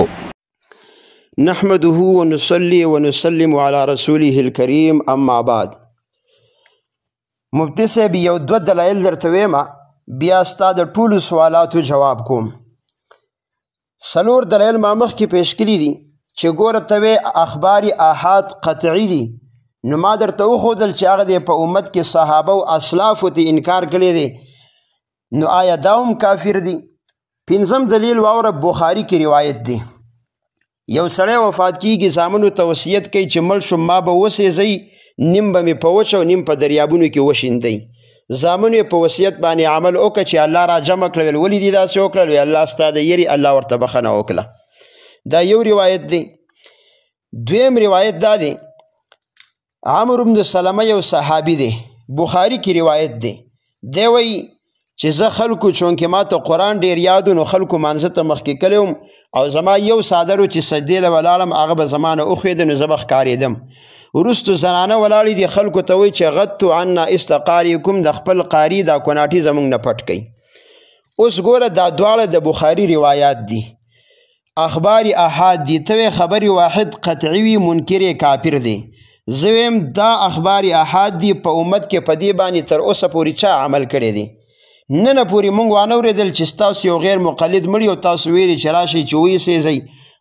نحمده ونصلي ونسلم على رسوله الكريم اما بعد. مفتی صاحب یو دوه دلایل درته ویمه، بیا ستا د ټولو سوالاتو جواب کوم. څلور دلایل ما مخکې پیش کړي دي چې ګوره ته وې اخبار احاد قطعي دي، نو ما درته وښودل چې هغه د په امت کې صحابه او اسلافو ته انکار کړی دی، نو آیا دا هم کافر دي؟ پنځم دلیل واوره، بخاري کې روایت دی یو سړی وفات کیږي زامنو ته وصیت کوي چې مړ شم ما به وسېځئ، نیم به مې په وچ او نیم په دریابونو کې وشیندئ. زامنو یې په وصیت باندې عمل وکړه چې الله را جمع کړل، ولې دې داسې وکړل؟ وی الله ستا د یري الله ورته بخښنه وکړه. دا یو روایت دی. دویم روایت دا دی عمرو بن سلمه یو صحابي دی، بخاري کې روایت دی، دی وایي چې زه خلکو چونکې ما ته قرآن ډېر یادو نو خلکو مانځه ته مخکې کلی وم او زما یو څادر و چې سجدې له ولاړم هغه به زما نه وښوېده نو زه به ښکارېدم. وروستو زنانه ولاړې دي خلکو ته وایي چې غدتو عنا استقاریکم، د خپل قاري دا کوناټي زموږ نه پټ کوي. اوس ګوره دا دواړه د بخاري روایات دي، اخبار احاد دي، ته خبر واحد قطعي وي منکر کافر دی. زه ویم دا اخبار احاد دي، په امت کې په دې باندې تر اوسه پورې چا عمل کړی دی؟ نن پورې موږ وانه اورېدل چې ستاسو یو غیر مقلد مړي او تاسو ویلي چې راشئ چې ویسېځئ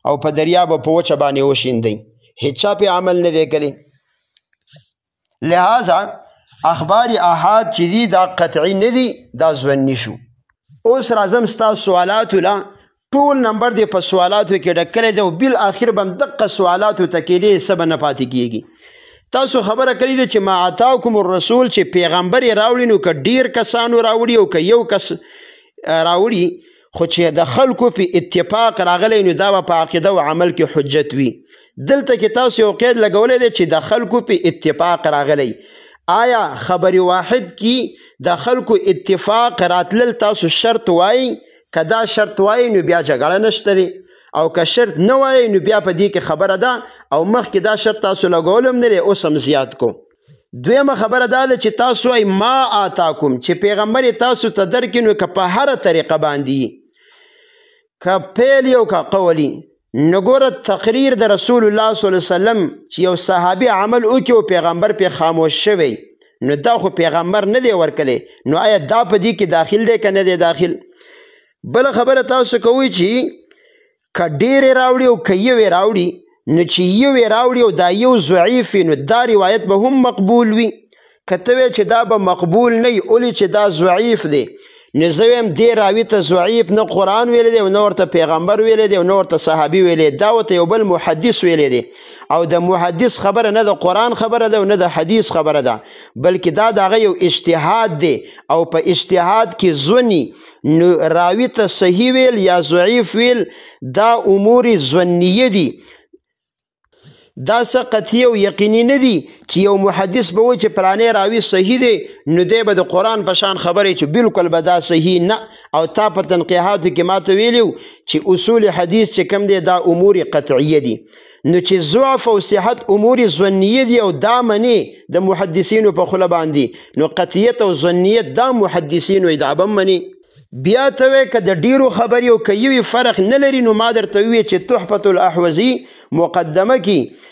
او په دریاب په وچه باندې وشیندئ، هیڅ چا پې عمل نه دی کړی. لہذا اخبار احاد چې دي دا قطعي نه دي، دا ظني شو. اوس راځم ستا سوالاتو لا، ټول نمبر دی په سوالاتو کې ډک کړی دی او بالآخر به هم دقه سوالاتو ته کېدې څه به نه پاتې کېږي. تاسو خبره کړې ده چې ما اتاکم الرسول، چې پیغمبر یې راوړي نو که ډېر کسانو راوړي او که یو کس راوړي، خو چې د خلکو په اتفاق راغلی نو دا به په عقیده او عمل کې حجت وي. دلته کې تاسو یو قید لګولی دی چې د خلکو په اتفاق راغلی. آیا خبر واحد کې د خلکو اتفاق راتلل تاسو شرط وایي؟ که دا شرط وایي نو بیا جګړه نشته دی، او که شرط نه وایي نو بیا په دې کې خبره ده او مخکې دا شرط تاسو لګول هم نه دی، اوس هم زیات کو. دویمه خبره دا ده چې تاسو وایي ما آتاکم، چې پیغمبر تاسو ته درکړي نو که په هره طریقه باندې که فعل او که قولي، نو ګوره تقریر د رسول الله صلی الله علیه وسلم چې یو صحابي عمل وکړي او پیغمبر پې خاموش شوی نو دا خو پیغمبر نه دی ورکلی نو آیا دا په دې کې داخل دی که نه دی داخل بله خبره تاسو کوئ چې که ډېرې راوړي او که یوې راوړي نو چې یوې راوړي او دا یو ضعیف وي نو دا روایت به هم مقبول وي که ته وایې چې دا به مقبول نه وي ولې چې دا ضعیف دی نو زه وایم دې راوي ته ضعیف نه قرآن ویلی دی او نه ورته پیغمبر ویلی دی او نه ورته صحابي ویلی دی دا ورته یو بل محدث ویلی دی او د محدث خبره نه د قرآن خبره ده او نه د حدیث خبره ده بلکې دا د هغه یو اجتهاد دی او په اجتهاد کې ظني نو راوي ته صحیح ویل یا ضعیف ویل دا امور ظنیه دي دا څه قطعي او یقیني نه دي چې یو محدث به وایي چې پلانی راوي صحیح دی نو دی به د قرآن په شان خبرې چې بالکل به دا صحیح نه او تا په تنقیحاتو کې ماته ویلي چې اصول حدیث چې کوم دی دا امور قطعیه دي نو چې ضعف او صحت امور ظنیه دي او دا منې د محدثینو په خوله باندې نو قطعیت او ظنیت دا محدثینو دا به منې بیا ته وایې که د ډیرو خبرې او که یوې فرق نه لري نو ما درته وویې چې تحفة الاحوزي مقدمه کې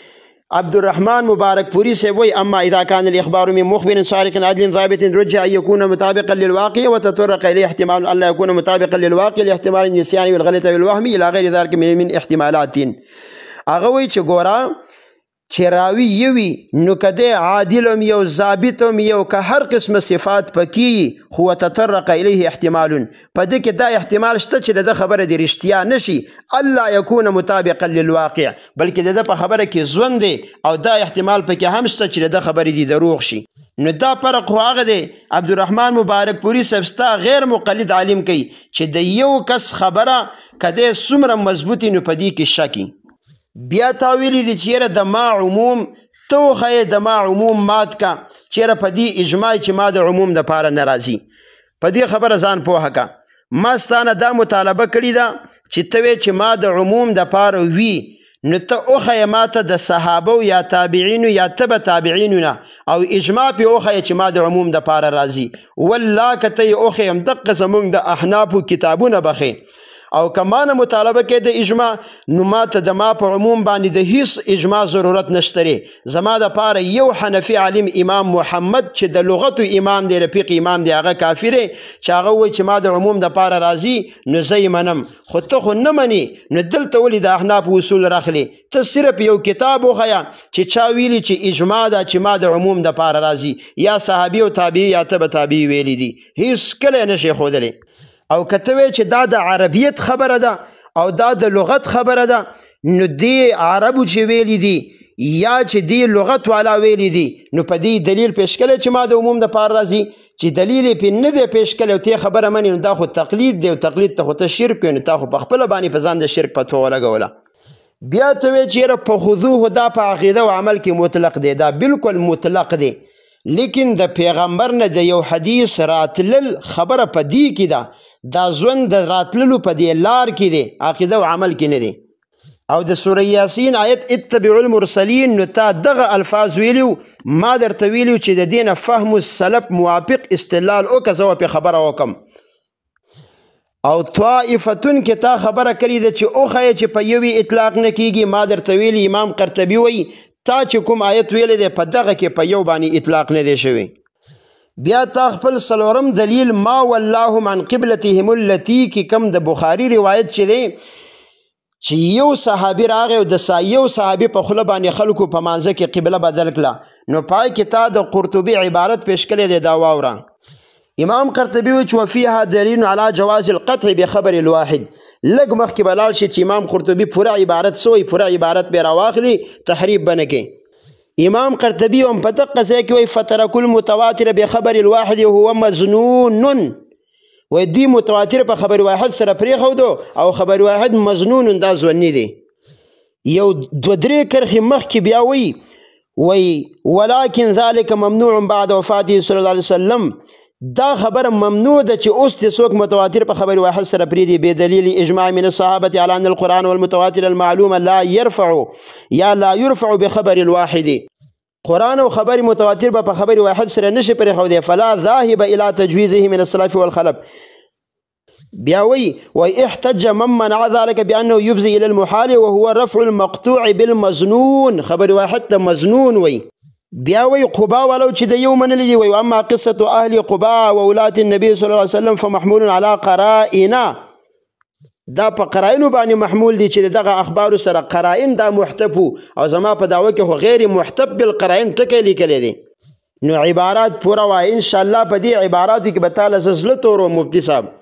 عبدالرحمن مبارک پوری سے وی اما اذا كان الاخبار من مخبر صادق عدل ضابط رجع ان يكون مطابقا للواقع وتطرق اليه احتمال ان لا يكون مطابقا للواقع لاحتمال النسيان والغلط والوهم الى غير ذلك من احتمالات هغه وی چې ګوره چې راوي یوي نو که دی عادل هم یو ضابط هم یو که هر قسم صفات پکې خو تطرق الیه احتمال په دې کې دا احتمال شته چې د ده خبره دې رښتیا نشي الله یکون مطابقا للواقع بلکې د ده په خبره کې ژوند دی او دا احتمال پکې هم شته چې د ده خبرې دې دروغ شي نو دا فرق خو هغه دی عبدالرحمن مبارک پوری صاحب ستا غیر مقلد عالم کوي چې د یو کس خبره که دی څومره مضبوطي نو په دې کې شکي بیا تا ویلی دی چیره د ما عموم تو خیه د ما عموم مات کا چیره په دی اجماع چې ما د عموم د پاره ناراضي په دی خبره ځان پوهه کا ما ستانه دا مطالبه کړې ده چې ته وې چې ما د عموم د پاره وي نو ته اوخیه ما ته د صحابه یا تابعینو یا تبع تابعینو نه او اجماع پې اوخیه چې ما د عموم د پاره راځي والله که ته یې اوخیم دقه زمونږ د احنافو کتابونه بخې او کمانه مطالبه کې د اجماع نو ما ته د ما په عموم باندې د هیڅ اجماع ضرورت نشته زما د پاره یو حنفي عالم امام محمد چې د لغتو امام دی د فقه امام دی هغه کافر چې هغه وایي چې ما د عموم د پاره راځي نو زه یې منم خو ته خو نه منې نو دلته ولې د احناف اصول راخلي ته صرف یو کتاب وښیه چې چا ویلي چې اجماع ده چې ما د عموم د پاره راځي یا صحابي او تابعي یا تبع تابعي ویلي دي هیڅ کله یې نشي ښودلی او که ته وایې چې دا د عربیت خبره ده او دا د لغت خبره ده نو دی عربو چې ویلی دي یا چې دی لغت والا ویلی دي نو په دې دلیل پیش کړی چې ما د عموم د پاره راځي چې دلیل یې پې نه دی پیش کړی او ته خبره منې نو دا خو تقلید دی او تقلید ته خو ته شرک وي نو تا خو په خپله باندې په ځان د شرک فتوا ولګوله بیا ته وایې چې یاره په خضوع دا په عقیده او عمل کې مطلق دی دا بالکل مطلق دی لیکن د پیغمبر نه د یو حدیث راتلل خبره په دې کې ده دا ژوند د راتللو په دې لار کې دی عقیده او عمل کې نه دی او د سوره یاسین آیت اتبعوا المرسلین نو تا دغه الفاظ ویلیو ما درته ویلیو چې د دې نه فهم السلف موافق استدلال وکړه زه پې خبره وکړم او طائفتون کې تا خبره کړې ده چې اوښیه چې په یوې اطلاق نه کیږي ما درته ویلي امام قرطبي وایي تا چې کوم آیت ویلی دی په دغه کې په یو باندې اطلاق نه دی شوی بیا تا خپل څلورم دلیل ما واللهم عن قبلتهم التي کې کم د بخاري روایت چې دی چې یو صحابي راغی او د یو صحابي په خوله باندې خلکو په مانځه کې قبله بدل کړه نو پای کې تا د قرطبي عبارت پیش کړی دی دا واوره امام قرطبي وایي چې وفيها دلیل على جواز القطع بخبر الواحد لږ مخکې به لاړ شي چې امام قرطبي پوره عبارت سوی پوره عبارت به راواخلي تحریف به نه کوي امام قرطبي هم په دقه ځای کې وایي فترکوا المتواتر بخبر الواحد وهو مظنون وایي دوی متواتر په خبر واحد سره پرېښودو او خبر واحد مظنون دا ظني دی یو دوه درې کرښې مخکې بیا وایي ولكن ذلك ممنوع بعد وفاته صلی الله علیه وسلم دا خبر ممنوع ده چې اوس د څوک متواتر په خبر واحد سره پرېږدي بدلیل اجماع من الصحابة على ان القرآن والمتواتر المعلوم لا يرفع یا لا يرفع بخبر الواحد قرآن او خبر متواتر په خبر واحد سره نشي پرېښودی فلا ذاهب الى تجويزه من السلف والخلف بیا وی احتج من منع ذلك بانه يبزي الى المحال وهو رفع المقطوع بالمظنون خبر واحد ته مظنون وی بیا وی قبا ولو چې د یو منلی دی وی اما قصه اهل قبا واولات النبي صلى الله عليه وسلم فمحمول على قرائن دا په قرائنو باندې محمول دي چې دغه اخبار سره قرائن دا محتب او زما په داوه کې غیر محتب بالقرائن ټکی لیکل دي نو عبارات پورا وای ان شاء الله په دې عباراتو کې به تعالی زله تور مفتی صاحب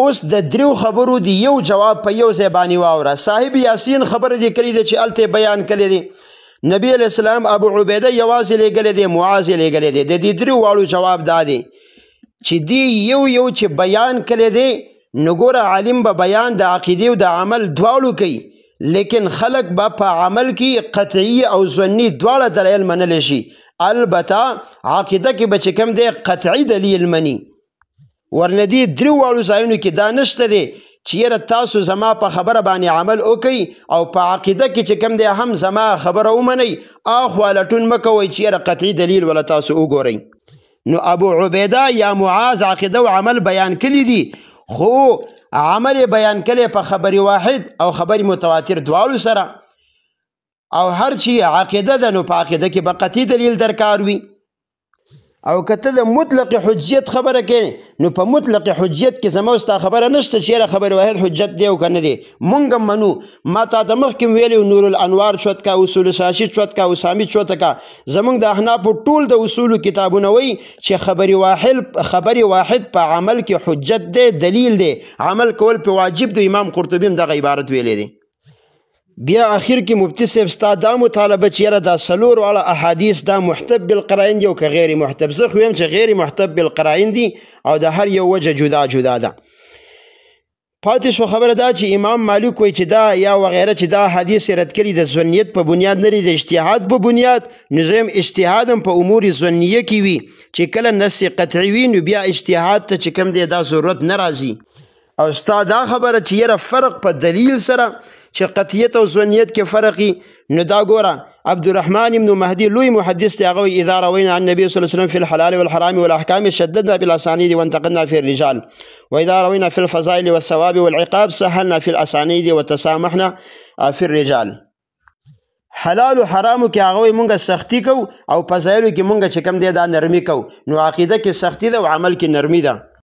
اوس د دریو خبرو دی یو جواب په یو ځای باندې واوره صاحب یاسین خبر دی کړی دی چې الته بیان کړی دی نبی علیہ السلام ابو عبیده یوازې لګل دی معاذ لګل دی د دې دریو واړو جواب دادی چې دی یو چې بیان کړی دی نګوره عالم به بیان د عقیده او د عمل دواړو کوي لیکن خلق به په عمل کې قطعی او ظنی دواړه دلایل منل شي البته عقیده کې به چې کوم دی قطعی دلیل مني ورندي درو واړو ځایونو کې دا نشته دی چې یاره تاسو زما په خبره باندې عمل وکړئ او په عقیده کې چې کوم دی هم زما خبره ومنئ اخوا لټون مه کوئ چې یاره قطعي دلیل ولا تاسو وګورئ نو ابو عبیده یا معاذ عقیده و عمل بیان کړي دي خو عمل بیان کړي په خبر واحد او خبر متواتر دواړو سره او هر چی عقیده ده نو په عقیده کې به قطعي دلیل درکار وي او کته د مطلق حجیت خبره کې نو په مطلق حجیت کې زموږ ستا خبره نشته چې خبر واحد حجت دی او کنه دی مونږ منو ما تا د مخکې ویلو نور الانوار شوت کا اصول ساشي شوت کا اسامی شوت کا زمونږ د احناف ټول د اصول کتابونه وای چې خبر واحد په عمل کې حجت دی دلیل دی عمل کول په واجب دی امام قرطبی هم د عبارت ویلې دی بیا اخر کې مفتی صاحب ستا دا مطالبه چې یاره دا څلور واړه احادیث دا محتب بالقرائن دي او که غیر محتب زه خو یم چې غیر محتب بالقرائن دي او د هر یو وجه جدا جدا ده پاتې شو خبره دا چې امام مالک وایي چې دا یا وغیره چې دا حدیث رد کړي د ظنیت په بنیاد نه د اجتهاد په بنیاد نو زه یم اجتهاد هم په امور ظنیه کې وي چې کله نص قطعي وي نو بیا اجتهاد ته چې کوم دی دا ضرورت نه راځي او ستا دا خبره چې یاره فرق په دلیل سره چې قطعیت او ظنیت کې فرقي نو دا ګوره عبدالرحمن ابن مهدي لوی محدث دی هغه اذا روينا عن النبي صلى الله عليه وسلم في الحلال والحرام والاحكام شددنا بالاسانيد وانتقدنا في الرجال واذا روينا في الفضائل والثواب والعقاب سهلنا في الاسانيد وتسامحنا في الرجال حلال و حرام کې هغه مونږه سختی کو او فضایل کې مونږه چې کم دی دا نرمي کو نو عقیده کې سختی ده او عمل کې نرمي ده